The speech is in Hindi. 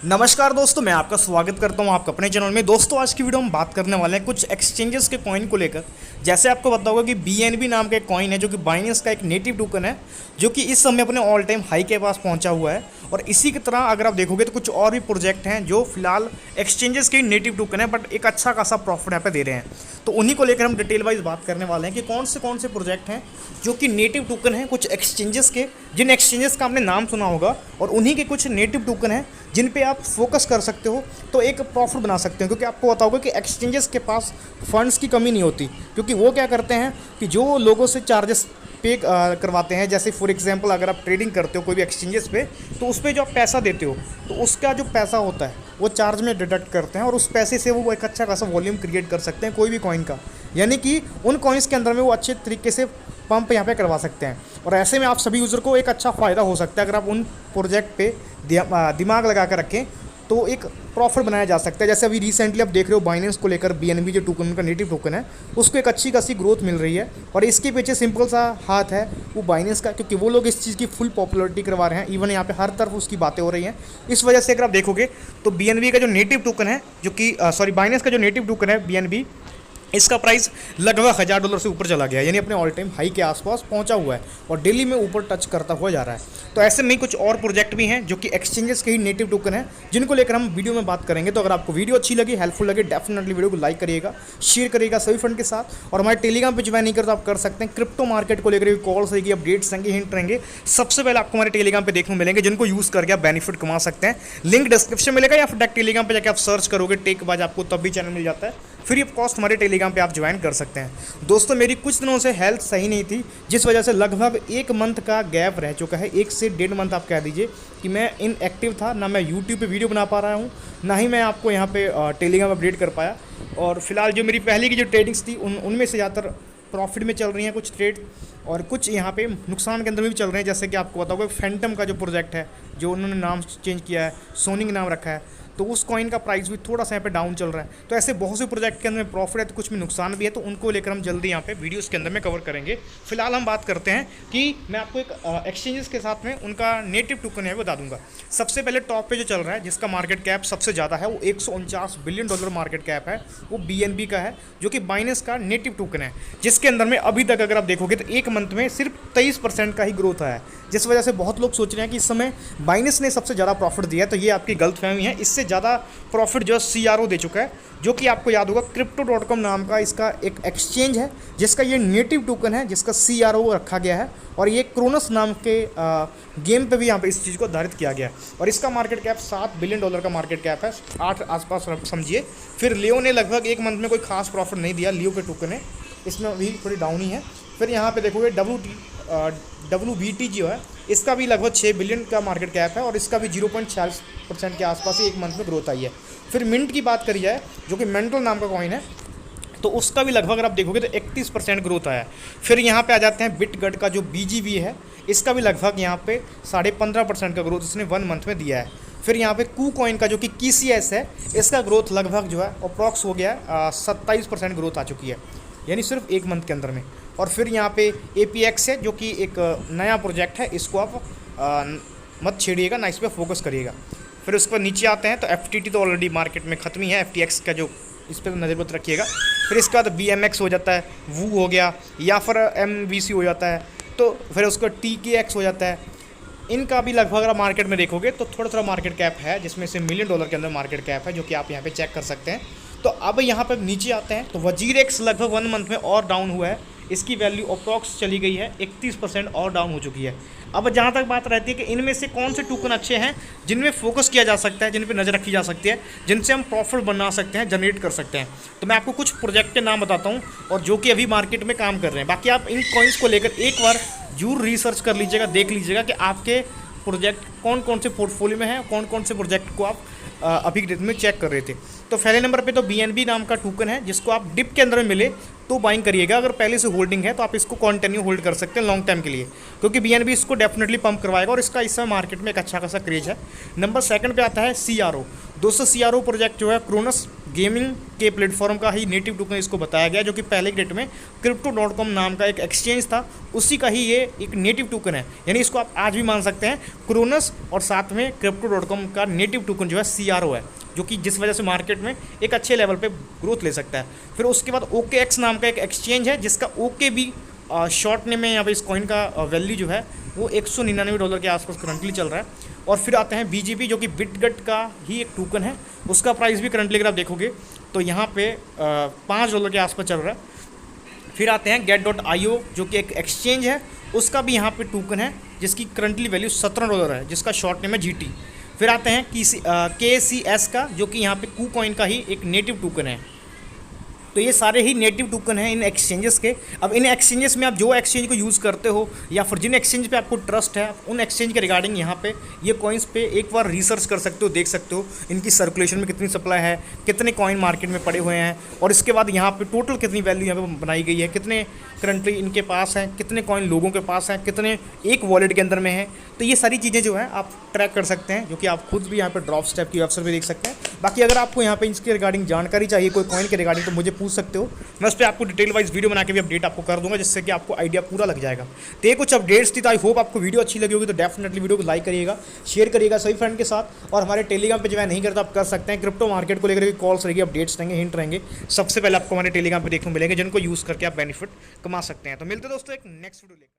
नमस्कार दोस्तों, मैं आपका स्वागत करता हूं आपका अपने चैनल में। दोस्तों आज की वीडियो हम बात करने वाले हैं कुछ एक्सचेंजेस के कॉइन को लेकर। जैसे आपको पता होगा कि BNB नाम का एक कॉइन है जो कि बाइनेंस का एक नेटिव टोकन है, जो कि इस समय अपने ऑल टाइम हाई के पास पहुंचा हुआ है। और इसी की तरह अगर आप देखोगे तो कुछ और भी प्रोजेक्ट हैं जो फिलहाल एक्सचेंजेस के नेटिव टोकन है, बट एक अच्छा खासा प्रॉफिट यहाँ पे दे रहे हैं। तो उन्हीं को लेकर हम डिटेल वाइज बात करने वाले हैं कि कौन से प्रोजेक्ट हैं जो कि नेटिव टोकन हैं कुछ एक्सचेंजेस के, जिन एक्सचेंजेस का आपने नाम सुना होगा, और उन्हीं के कुछ नेटिव टोकन हैं जिन पे आप फोकस कर सकते हो तो एक प्रॉफिट बना सकते हो। क्योंकि आपको पता होगा कि एक्सचेंजेस के पास फंड्स की कमी नहीं होती, क्योंकि वो क्या करते हैं कि जो लोगों से चार्जेस पे करवाते हैं, जैसे फॉर एग्जांपल अगर आप ट्रेडिंग करते हो कोई भी एक्सचेंजेस पे, तो उस पर जो आप पैसा देते हो तो उसका जो पैसा होता है वो चार्ज में डिडक्ट करते हैं, और उस पैसे से वो एक अच्छा खासा वॉल्यूम क्रिएट कर सकते हैं कोई भी कॉइन का। यानी कि उन कॉइन्स के अंदर में वो अच्छे तरीके से पंप यहाँ पे करवा सकते हैं, और ऐसे में आप सभी यूज़र को एक अच्छा फ़ायदा हो सकता है अगर आप उन प्रोजेक्ट पे दिमाग लगा कर रखें तो एक प्रॉफिट बनाया जा सकता है। जैसे अभी रिसेंटली आप देख रहे हो बाइनेंस को लेकर BNB जो टोकन का नेटिव टोकन है उसको एक अच्छी खासी ग्रोथ मिल रही है, और इसके पीछे सिंपल सा हाथ है वो बाइनेंस का, क्योंकि वो लोग इस चीज़ की फुल पॉपुलरिटी करवा रहे हैं। इवन यहाँ पे हर तरफ उसकी बातें हो रही हैं। इस वजह से अगर आप देखोगे तो BNB का जो नेटिव टोकन है जो कि बाइनेंस का जो नेटिव टोकन है BNB, इसका प्राइस लगभग $1000 से ऊपर चला गया, यानी अपने ऑल टाइम हाई के आसपास पहुंचा हुआ है और डेली में ऊपर टच करता हुआ जा रहा है। तो ऐसे में कुछ और प्रोजेक्ट भी हैं जो कि एक्सचेंजेस के ही नेटिव टोकन है, जिनको लेकर हम वीडियो में बात करेंगे। तो अगर आपको वीडियो अच्छी लगी, हेल्पफुल लगे, डेफिनेटली वीडियो को लाइक करिएगा, शेयर करिएगा सभी फ्रेंड के साथ, और हमारे टेलीग्राम पे ज्वाइन नहीं कर तो आप कर सकते हैं। क्रिप्टो मार्केट को लेकर कॉल्स रहेगी, अपडेट्स रहेंगे, हिंट रहेंगे, सबसे पहले आपको हमारे टेलीग्राम पे देखने मिलेंगे, जिनको यूज़ करके आप बेनिफिट कमा सकते हैं। लिंक डिस्क्रिप्शन मिलेगा, या फिर डायरेक्ट टेलीग्राम पे जाकर आप सर्च करोगे टेकबाज, आपको तब भी चैनल मिल जाता है। फ्री ऑफ कॉस्ट हमारे टेलीग्राम पे आप ज्वाइन कर सकते हैं। दोस्तों मेरी कुछ दिनों से हेल्थ सही नहीं थी, जिस वजह से लगभग 1 मंथ का गैप रह चुका है। 1 से 1.5 मंथ आप कह दीजिए कि मैं इनएक्टिव था, ना मैं यूट्यूब पे वीडियो बना पा रहा हूँ, ना ही मैं आपको यहाँ पे टेलीग्राम अपडेट कर पाया। और फिलहाल जो मेरी पहले की जो ट्रेडिंग्स थी उनमें से ज़्यादातर प्रॉफिट में चल रही हैं कुछ ट्रेड, और कुछ यहाँ पे नुकसान के अंदर भी चल रहे हैं। जैसे कि आपको बताओगे फैंटम का जो प्रोजेक्ट है, जो उन्होंने नाम चेंज किया है, सोनिंग नाम रखा है, तो उस कॉइन का प्राइस भी थोड़ा सा यहाँ पे डाउन चल रहा है। तो ऐसे बहुत से प्रोजेक्ट के अंदर में प्रॉफिट है तो कुछ में नुकसान भी है, तो उनको लेकर हम जल्दी यहाँ पे वीडियोस के अंदर में कवर करेंगे। फिलहाल हम बात करते हैं कि मैं आपको एक एक्सचेंजेस के साथ में उनका नेटिव टोकन है बता दूंगा। सबसे पहले टॉप पे जो चल रहा है, जिसका मार्केट कैप सबसे ज़्यादा है, वो $149 बिलियन मार्केट कैप है, वो BNB का है, जो कि बाइनेंस का नेटिव टोकन है, जिसके अंदर में अभी तक अगर आप देखोगे तो 1 मंथ में सिर्फ 23% का ही ग्रोथ आया है। जिस वजह से बहुत लोग सोच रहे हैं कि इस समय बाइनेंस ने सबसे ज़्यादा प्रॉफिट दिया है, तो ये आपकी गलतफहमी है। इससे ज़्यादा प्रॉफिट जो CRO दे चुका है, जो कि आपको याद होगा Crypto.com नाम का इसका एक एक्सचेंज है, जिसका ये नेटिव टोकन है, जिसका CRO रखा गया है, और ये क्रोनस नाम के गेम पे भी यहाँ पे इस चीज़ को आधारित किया गया है। और इसका मार्केट कैप $7 बिलियन का मार्केट कैप है, 8 आसपास समझिए। फिर लियो ने लगभग 1 मंथ में कोई खास प्रॉफिट नहीं दिया, लियो के टोकन है, इसमें भी थोड़ी डाउन ही है। फिर यहाँ पे देखोगे WBT जो है, इसका भी लगभग 6 बिलियन का मार्केट कैप है, और इसका भी 0.46% के आसपास ही 1 मंथ में ग्रोथ आई है। फिर मिंट की बात करी जाए, जो कि मेंटल नाम का कॉइन है, तो उसका भी लगभग अगर आप देखोगे तो 31% ग्रोथ आया है। फिर यहाँ पे आ जाते हैं बिटगट का जो BGB है, इसका भी लगभग यहाँ पे 15.5% का ग्रोथ इसने 1 मंथ में दिया है। फिर यहाँ पे कू कॉइन का जो कि KCS है, इसका ग्रोथ लगभग जो है अप्रॉक्स हो गया है, 27% ग्रोथ आ चुकी है, यानी सिर्फ 1 मंथ के अंदर में। और फिर यहाँ पे APX है, जो कि एक नया प्रोजेक्ट है, इसको आप मत छेड़िएगा ना, इस पर फोकस करिएगा। फिर उसके बाद नीचे आते हैं तो FTT तो ऑलरेडी मार्केट में ख़त्म ही है, FTX का जो इस पर नज़र मत रखिएगा। फिर इसके बाद BMX हो जाता है, वू हो गया, या फिर MVC हो जाता है, तो फिर उसका TKX हो जाता है। इनका भी लगभग अगर मार्केट में देखोगे तो थोड़ा मार्केट कैप है, जिसमें से $1 मिलियन के अंदर मार्केट कैप है, जो कि आप यहाँ पे चेक कर सकते हैं। तो अब यहाँ पर नीचे आते हैं तो WZirX लगभग 1 मंथ में और डाउन हुआ है, इसकी वैल्यू अप्रॉक्स चली गई है 31% और डाउन हो चुकी है। अब जहाँ तक बात रहती है कि इनमें से कौन से टोकन अच्छे हैं जिनमें फोकस किया जा सकता है, जिन पे नज़र रखी जा सकती है, जिनसे हम प्रॉफिट बना सकते हैं, जनरेट कर सकते हैं, तो मैं आपको कुछ प्रोजेक्ट के नाम बताता हूँ, और जो कि अभी मार्केट में काम कर रहे हैं। बाकी आप इन कॉइन्स को लेकर एक बार जरूर रिसर्च कर लीजिएगा, देख लीजिएगा कि आपके प्रोजेक्ट कौन से पोर्टफोलियो में है, कौन से प्रोजेक्ट को आप अभी डेट में चेक कर रहे थे। तो पहले नंबर पे तो BNB नाम का टोकन है, जिसको आप डिप के अंदर में मिले तो बाइंग करिएगा। अगर पहले से होल्डिंग है तो आप इसको कंटिन्यू होल्ड कर सकते हैं लॉन्ग टाइम के लिए, क्योंकि BNB इसको डेफिनेटली पंप करवाएगा और इसका इस समय मार्केट में एक अच्छा खासा क्रेज है। नंबर सेकंड पे आता है CRO। दोस्तों CRO प्रोजेक्ट जो है क्रोनस गेमिंग के प्लेटफॉर्म का ही नेटिव टोकन इसको बताया गया, जो कि पहले की डेट में Crypto.com नाम का एक एक्सचेंज था, उसी का ही ये एक नेटिव टोकन है। यानी इसको आप आज भी मान सकते हैं क्रोनस और साथ में Crypto.com का नेटिव टोकन जो है CRO है, जो कि जिस वजह से मार्केट में एक अच्छे लेवल पे ग्रोथ ले सकता है। फिर उसके बाद OKX नाम का एक एक्सचेंज है, जिसका OK भी शॉर्ट नेम में यहाँ पे इस कॉइन का वैल्यू जो है वो $199 के आसपास करंटली चल रहा है। और फिर आते हैं BGP, जो कि बिटगट का ही एक टोकन है, उसका प्राइस भी करंटली अगर आप देखोगे तो यहाँ पे $5 के आसपास चल रहा है। फिर आते हैं Get.io, जो कि एक एक्सचेंज है, उसका भी यहाँ पे टोकन है जिसकी करंटली वैल्यू $17 है, जिसका शॉर्ट नेम है GT। फिर आते हैं KCS का, जो कि यहाँ पे KuCoin का ही एक नेटिव टोकन है। तो ये सारे ही नेटिव टोकन हैं इन एक्सचेंजेस के। अब इन एक्सचेंजेस में आप जो एक्सचेंज को यूज़ करते हो या फिर जिन एक्सचेंज पे आपको ट्रस्ट है, उन एक्सचेंज के रिगार्डिंग यहाँ पे ये कॉइन्स पे एक बार रिसर्च कर सकते हो, देख सकते हो इनकी सर्कुलेशन में कितनी सप्लाई है, कितने कॉइन मार्केट में पड़े हुए हैं, और इसके बाद यहाँ पे टोटल कितनी वैल्यू यहाँ पे बनाई गई है, कितने करंटली इनके पास हैं, कितने कॉइन लोगों के पास हैं, कितने एक वॉलेट के अंदर में है। तो ये सारी चीज़ें जो है आप ट्रैक कर सकते हैं, जो कि आप खुद भी यहाँ पे ड्रॉप स्टेप की वेबसाइट पे देख सकते हैं। बाकी अगर आपको यहाँ पे इसके रिगार्डिंग जानकारी चाहिए कोई कॉइन के रिगार्डिंग, तो मुझे पूछ सकते हो, मैं उस पर आपको डिटेल वाइज वीडियो बना के भी अपडेट आपको कर दूंगा, जिससे कि आपको आइडिया पूरा लग जाएगा। तो ये कुछ अपडेट्स थी, तो आई होप आपको वीडियो अच्छी लगी होगी। तो डेफिनेटली वीडियो को लाइक करिएगा, शेयर करिएगा सभी फ्रेंड के साथ, और हमारे टेलीग्राम पे जो है नहीं करता आप कर सकते हैं। क्रिप्टो मार्केट को लेकर कॉल्स रहेगी, अपडेट्स रहेंगे, हिंट रहेंगे, सबसे पहले आपको हमारे टेलीग्राम पे देखने को मिलेंगे, जिनको यूज़ करके आप बेनिफिट कमा सकते हैं। तो मिलते दोस्तों एक नेक्स्ट वीडियो लेकर।